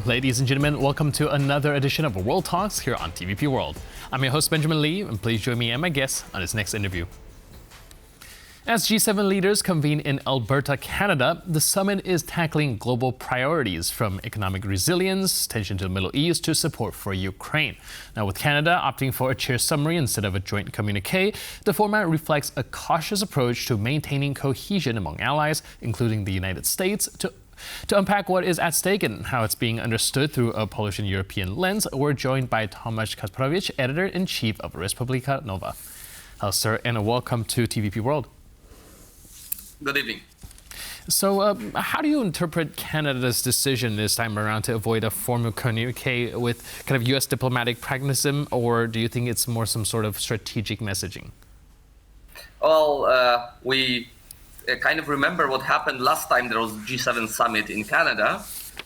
Ladies and gentlemen, welcome to another edition of World Talks here on TVP World. I'm your host, Benjamin Lee, and please join me and my guest on this next interview. As G7 leaders convene in Alberta, Canada, the summit is tackling global priorities from economic resilience, tension to the Middle East, to support for Ukraine. Now, with Canada opting for a chair summary instead of a joint communiqué, the format reflects a cautious approach to maintaining cohesion among allies, including the United States. To unpack what is at stake and how it's being understood through a Polish and European lens, we're joined by Tomasz Kasprowicz, editor-in-chief of Publica, Nowa. Hello, sir, and welcome to TVP World. Good evening. So how do you interpret Canada's decision this time around to avoid a formal communiqué with kind of U.S. diplomatic pragmatism, or do you think it's more some sort of strategic messaging? Well, we kind of remember what happened last time there was G7 summit in Canada,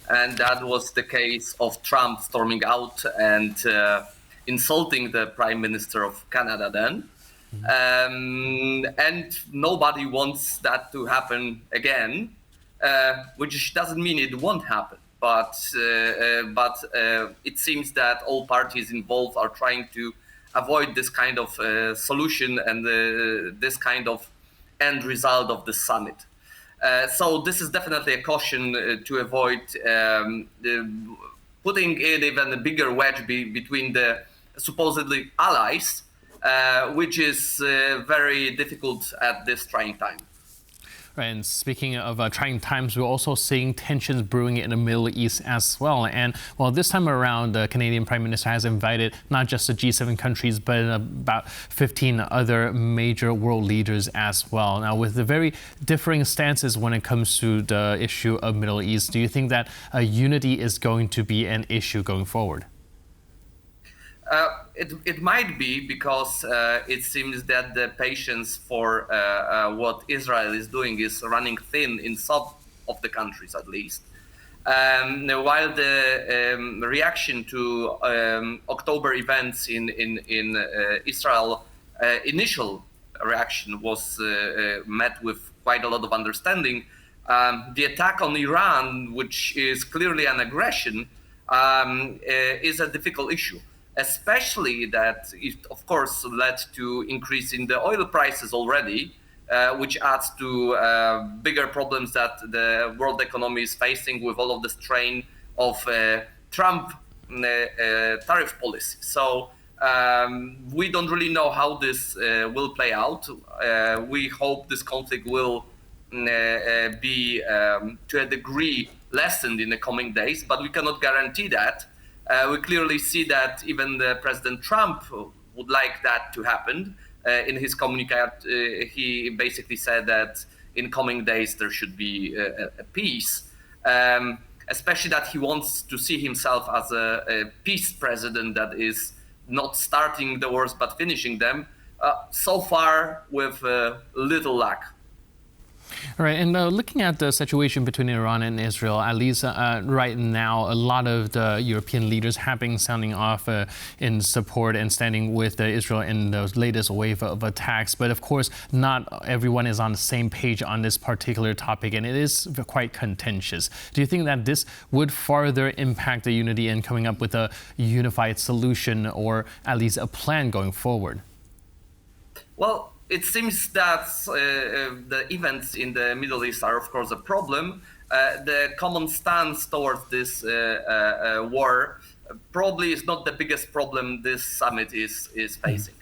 and that was the case of Trump storming out and insulting the Prime Minister of Canada then. And nobody wants that to happen again, which doesn't mean it won't happen. But it seems that all parties involved are trying to avoid this kind of solution and this kind of end result of the summit. So this is definitely a caution to avoid putting in even a bigger wedge between the supposedly allies, which is very difficult at this trying time. Right, and speaking of trying times, we're also seeing tensions brewing in the Middle East as well. And well, this time around, the Canadian Prime Minister has invited not just the G7 countries, but about 15 other major world leaders as well. Now, with the very differing stances when it comes to the issue of Middle East, do you think that unity is going to be an issue going forward? It might be, because it seems that the patience for what Israel is doing is running thin in some of the countries, at least. While the reaction to October events in Israel, initial reaction was met with quite a lot of understanding. The attack on Iran, which is clearly an aggression, is a difficult issue. Especially that it, of course, led to increase in the oil prices already, which adds to bigger problems that the world economy is facing with all of the strain of Trump tariff policy. So we don't really know how this will play out. We hope this conflict will be to a degree lessened in the coming days, but we cannot guarantee that. We clearly see that even President Trump would like that to happen. In his communiqué, he basically said that in coming days there should be a peace, especially that he wants to see himself as a peace president that is not starting the wars but finishing them, so far with little luck. All right, and looking at the situation between Iran and Israel, at least right now, a lot of the European leaders have been sounding off in support and standing with Israel in the latest wave of attacks. But of course, not everyone is on the same page on this particular topic, and it is quite contentious. Do you think that this would further impact the unity in coming up with a unified solution, or at least a plan going forward? Well, it seems that the events in the Middle East are, of course, a problem. The common stance towards this war probably is not the biggest problem this summit is facing.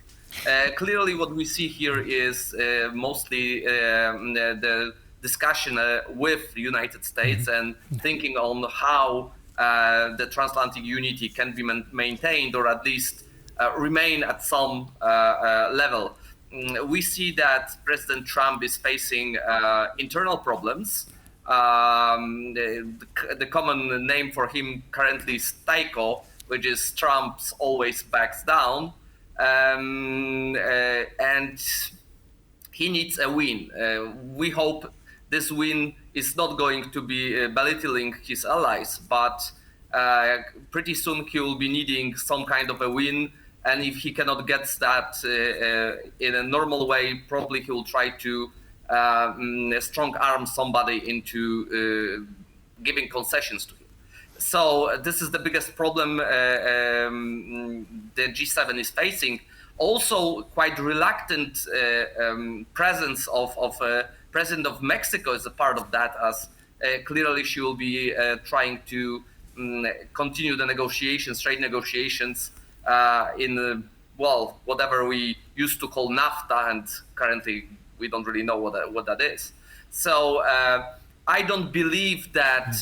Clearly, what we see here is mostly the discussion with the United States and thinking on how the transatlantic unity can be maintained, or at least remain at some level. We see that President Trump is facing internal problems. The common name for him currently is Tycho, which is Trump's always backs down. And he needs a win. We hope this win is not going to be belittling his allies, but pretty soon he will be needing some kind of a win. And if he cannot get that in a normal way, probably he will try to strong arm somebody into giving concessions to him. So this is the biggest problem the G7 is facing. Also, quite reluctant presence of President of Mexico is a part of that, as clearly she will be trying to continue the negotiations, trade negotiations in whatever we used to call NAFTA, and currently we don't really know what that is. So I don't believe that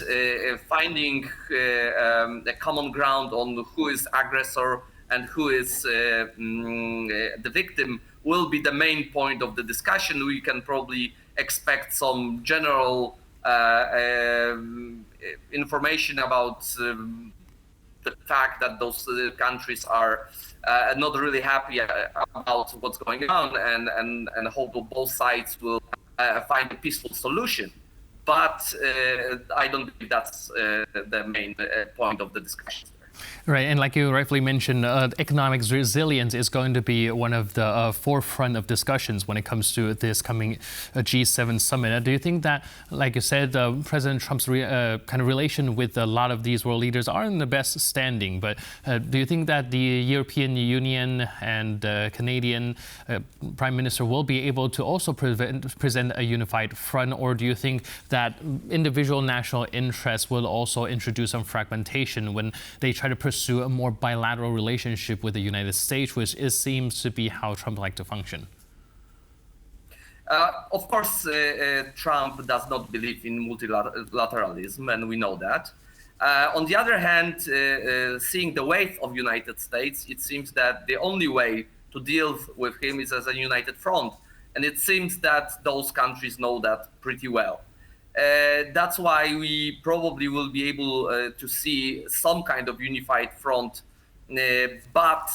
finding a common ground on who is aggressor and who is the victim will be the main point of the discussion. We can probably expect some general information about the fact that those countries are not really happy about what's going on, and hope that both sides will find a peaceful solution. But I don't believe that's the main point of the discussion. Right, and like you rightfully mentioned, economic resilience is going to be one of the forefront of discussions when it comes to this coming G7 summit. Do you think that, like you said, President Trump's kind of relation with a lot of these world leaders are in the best standing, but do you think that the European Union and Canadian Prime Minister will be able to also present a unified front, or do you think that individual national interests will also introduce some fragmentation when they try to pursue a more bilateral relationship with the United States, which seems to be how Trump likes to function? Of course, Trump does not believe in multilateralism, and we know that. On the other hand, seeing the weight of United States, it seems that the only way to deal with him is as a united front. And it seems that those countries know that pretty well. That's why we probably will be able to see some kind of unified front, but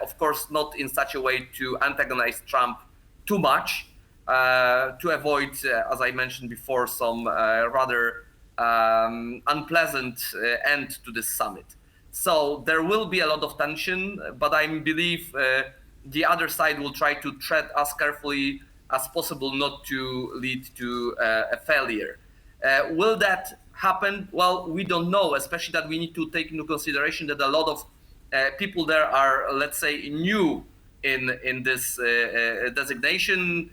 of course not in such a way to antagonize Trump too much, to avoid, as I mentioned before, some rather unpleasant end to this summit. So there will be a lot of tension, but I believe the other side will try to tread as carefully as possible not to lead to a failure. Will that happen? Well, we don't know, especially that we need to take into consideration that a lot of people there are, let's say, new in this designation.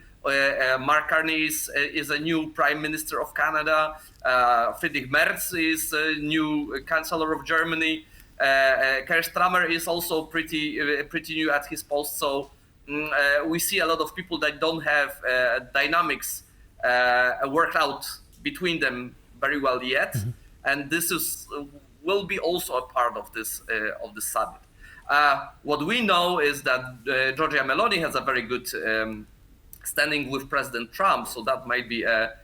Mark Carney is a new Prime Minister of Canada. Friedrich Merz is a new Chancellor of Germany. Keir Starmer is also pretty new at his post. So we see a lot of people that don't have dynamics worked out between them very well yet, and this will be also a part of this summit. What we know is that Giorgia Meloni has a very good standing with President Trump, so that might be a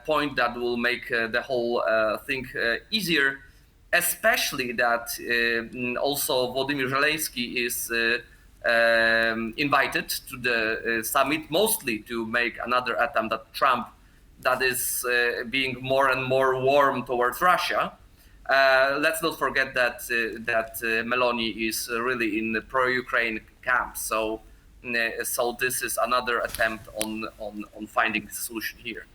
point that will make the whole thing easier, especially that also Volodymyr Zelensky is invited to the summit, mostly to make another attempt at Trump that is being more and more warm towards Russia. Let's not forget that Meloni is really in the pro-Ukraine camp. So this is another attempt on finding a solution here.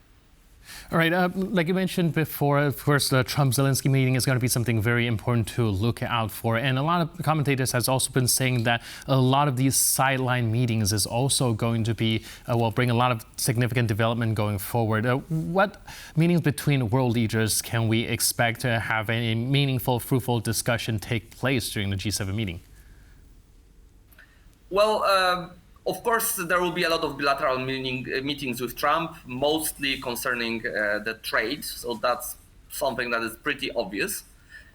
All right, like you mentioned before, of course, the Trump-Zelensky meeting is going to be something very important to look out for. And a lot of commentators has also been saying that a lot of these sideline meetings is also going to be, bring a lot of significant development going forward. What meetings between world leaders can we expect to have a meaningful, fruitful discussion take place during the G7 meeting? Well, of course, there will be a lot of bilateral meetings with Trump, mostly concerning the trade. So that's something that is pretty obvious.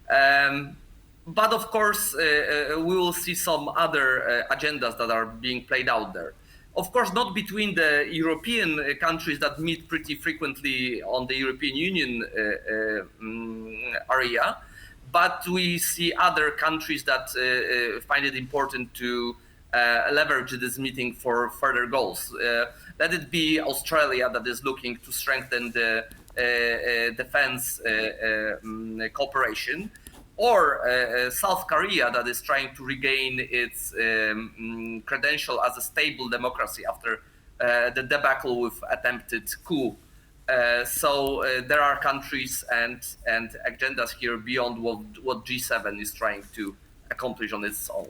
But of course, we will see some other agendas that are being played out there. Of course, not between the European countries that meet pretty frequently on the European Union area, but we see other countries that find it important to leverage this meeting for further goals. Let it be Australia that is looking to strengthen the defense cooperation, or South Korea that is trying to regain its credential as a stable democracy after the debacle with attempted coup There are countries and agendas here beyond what G7 is trying to accomplish on its own.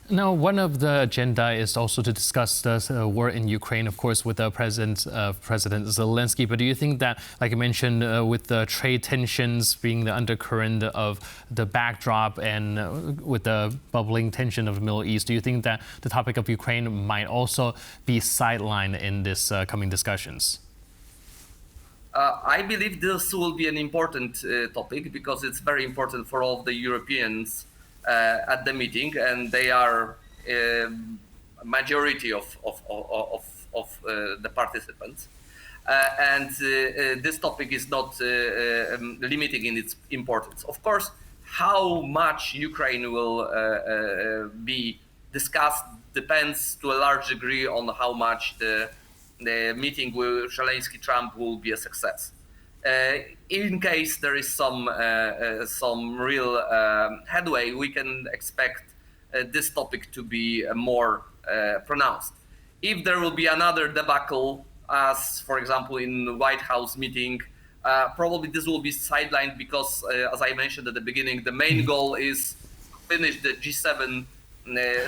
Now, one of the agenda is also to discuss the war in Ukraine, of course, with President Zelensky. But do you think that, like I mentioned, with the trade tensions being the undercurrent of the backdrop and with the bubbling tension of the Middle East, do you think that the topic of Ukraine might also be sidelined in this coming discussions? I believe this will be an important topic because it's very important for all of the Europeans at the meeting, and they are a majority of the participants. This topic is not limiting in its importance. Of course, how much Ukraine will be discussed depends to a large degree on how much the meeting with Zelensky-Trump will be a success. In case there is some real headway, we can expect this topic to be more pronounced. If there will be another debacle, as for example in the White House meeting, probably this will be sidelined because, as I mentioned at the beginning, the main goal is to finish the G7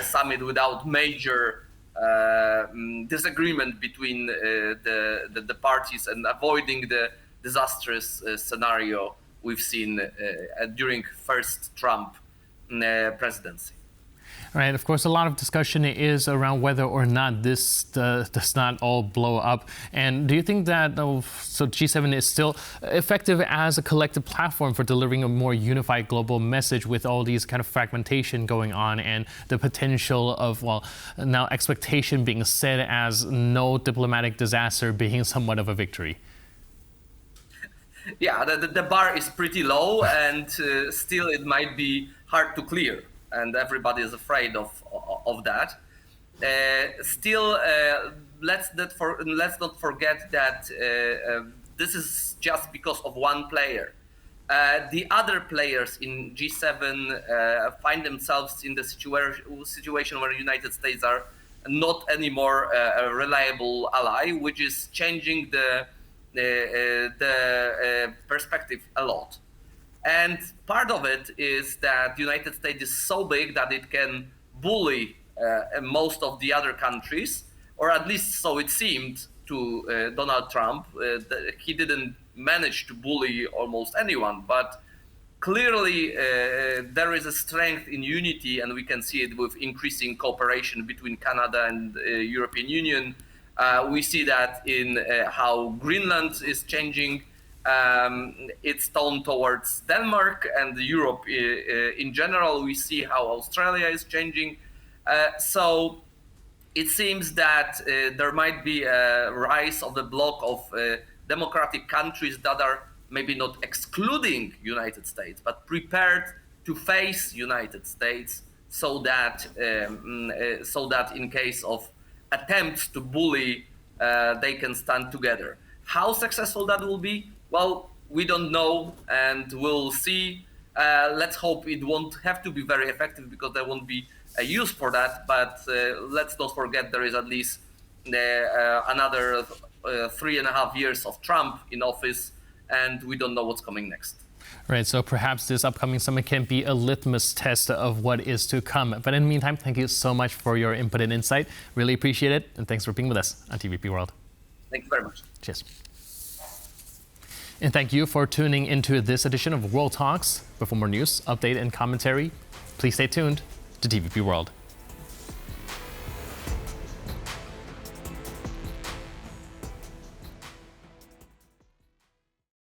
summit without major disagreement between the parties and avoiding the disastrous scenario we've seen during first Trump presidency. Right. Of course, a lot of discussion is around whether or not this does not all blow up. And do you think that so G7 is still effective as a collective platform for delivering a more unified global message with all these kind of fragmentation going on and the potential of, well, now expectation being set as no diplomatic disaster being somewhat of a victory? Yeah, the bar is pretty low, and still it might be hard to clear, and everybody is afraid of that. Still, let's not forget that this is just because of one player. The other players in G7 find themselves in the situation where the United States are not anymore a reliable ally, which is changing the perspective a lot. And part of it is that the United States is so big that it can bully most of the other countries, or at least so it seemed to Donald Trump. He didn't manage to bully almost anyone, but clearly there is a strength in unity, and we can see it with increasing cooperation between Canada and European Union. We see that in how Greenland is changing its tone towards Denmark and Europe in general. We see how Australia is changing. So it seems that there might be a rise of the bloc of democratic countries that are maybe not excluding United States, but prepared to face United States so that in case of attempts to bully, they can stand together. How successful that will be? Well, we don't know, and we'll see. Let's hope it won't have to be very effective because there won't be a use for that. But let's not forget there is at least another 3.5 years of Trump in office, and we don't know what's coming next. Right, so perhaps this upcoming summit can be a litmus test of what is to come. But in the meantime, thank you so much for your input and insight. Really appreciate it, and thanks for being with us on TVP World. Thank you very much. Cheers. And thank you for tuning into this edition of World Talks. But for more news, update, and commentary, please stay tuned to TVP World.